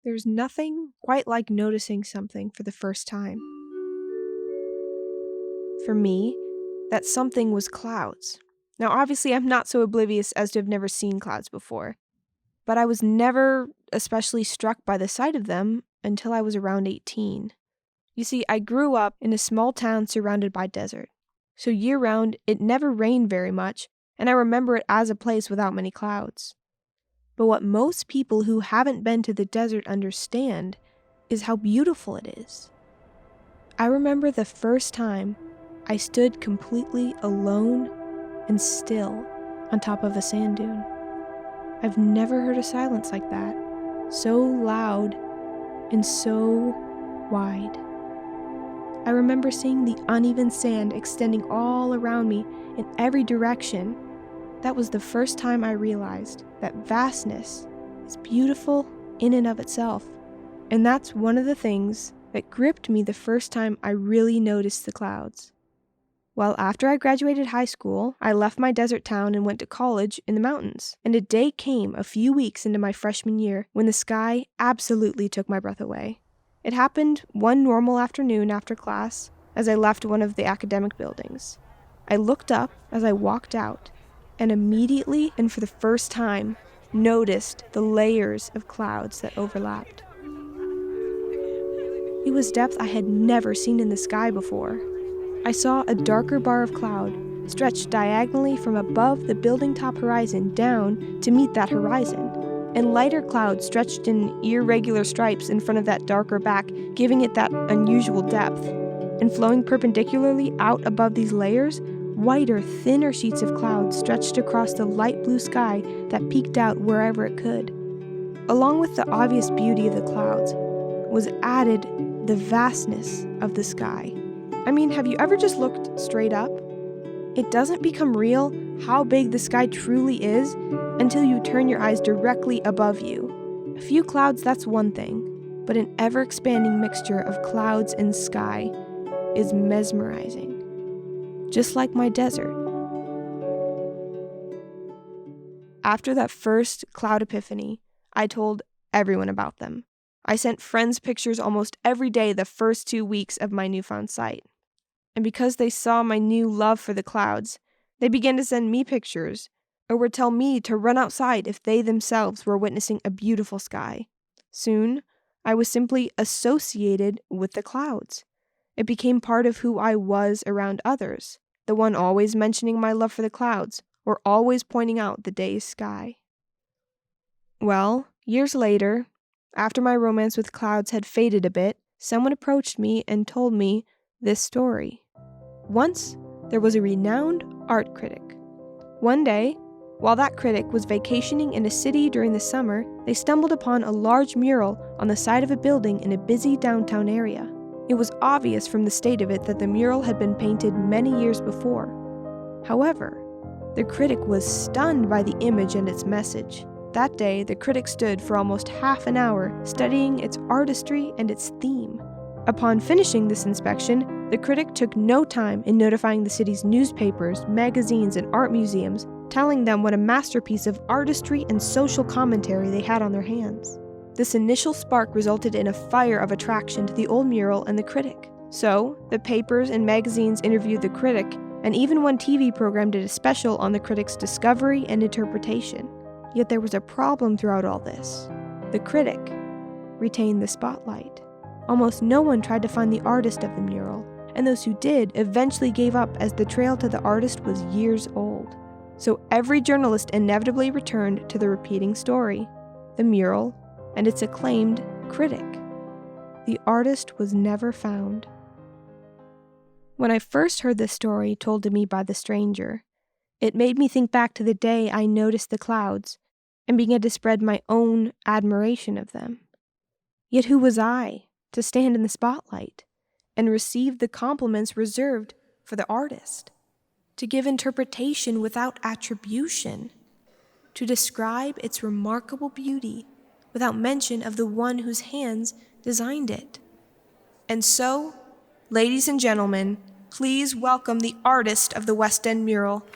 There's nothing quite like noticing something for the first time. For me, that something was clouds. Now, obviously, I'm not so oblivious as to have never seen clouds before, but I was never especially struck by the sight of them until I was around 18. You see, I grew up in a small town surrounded by desert, so year-round it never rained very much, and I remember it as a place without many clouds. But what most people who haven't been to the desert understand is how beautiful it is. I remember the first time I stood completely alone and still on top of a sand dune. I've never heard a silence like that, so loud and so wide. I remember seeing the uneven sand extending all around me in every direction. That was the first time I realized that vastness is beautiful in and of itself. And that's one of the things that gripped me the first time I really noticed the clouds. Well, after I graduated high school, I left my desert town and went to college in the mountains. And a day came a few weeks into my freshman year when the sky absolutely took my breath away. It happened one normal afternoon after class as I left one of the academic buildings. I looked up as I walked out and immediately and for the first time noticed the layers of clouds that overlapped. It was depth I had never seen in the sky before. I saw a darker bar of cloud stretched diagonally from above the building top horizon down to meet that horizon, and lighter clouds stretched in irregular stripes in front of that darker back, giving it that unusual depth. And flowing perpendicularly out above these layers, whiter, thinner sheets of cloud stretched across the light blue sky that peeked out wherever it could. Along with the obvious beauty of the clouds was added the vastness of the sky. I mean, have you ever just looked straight up? It doesn't become real how big the sky truly is until you turn your eyes directly above you. A few clouds, that's one thing, but an ever-expanding mixture of clouds and sky is mesmerizing. Just like my desert. After that first cloud epiphany, I told everyone about them. I sent friends pictures almost every day the first 2 weeks of my newfound sight. And because they saw my new love for the clouds, they began to send me pictures, or would tell me to run outside if they themselves were witnessing a beautiful sky. Soon, I was simply associated with the clouds. It became part of who I was around others, the one always mentioning my love for the clouds, or always pointing out the day's sky. Well, years later, after my romance with clouds had faded a bit, someone approached me and told me this story. Once, there was a renowned art critic. One day, while that critic was vacationing in a city during the summer, they stumbled upon a large mural on the side of a building in a busy downtown area. It was obvious from the state of it that the mural had been painted many years before. However, the critic was stunned by the image and its message. That day, the critic stood for almost half an hour studying its artistry and its theme. Upon finishing this inspection, the critic took no time in notifying the city's newspapers, magazines, and art museums, telling them what a masterpiece of artistry and social commentary they had on their hands. This initial spark resulted in a fire of attraction to the old mural and the critic. So, the papers and magazines interviewed the critic, and even one TV program did a special on the critic's discovery and interpretation. Yet there was a problem throughout all this. The critic retained the spotlight. Almost no one tried to find the artist of the mural, and those who did eventually gave up as the trail to the artist was years old. So every journalist inevitably returned to the repeating story, the mural, and its acclaimed critic. The artist was never found. When I first heard this story told to me by the stranger, it made me think back to the day I noticed the clouds and began to spread my own admiration of them. Yet who was I to stand in the spotlight and receive the compliments reserved for the artist, to give interpretation without attribution, to describe its remarkable beauty without mention of the one whose hands designed it? And so, ladies and gentlemen, please welcome the artist of the West End mural,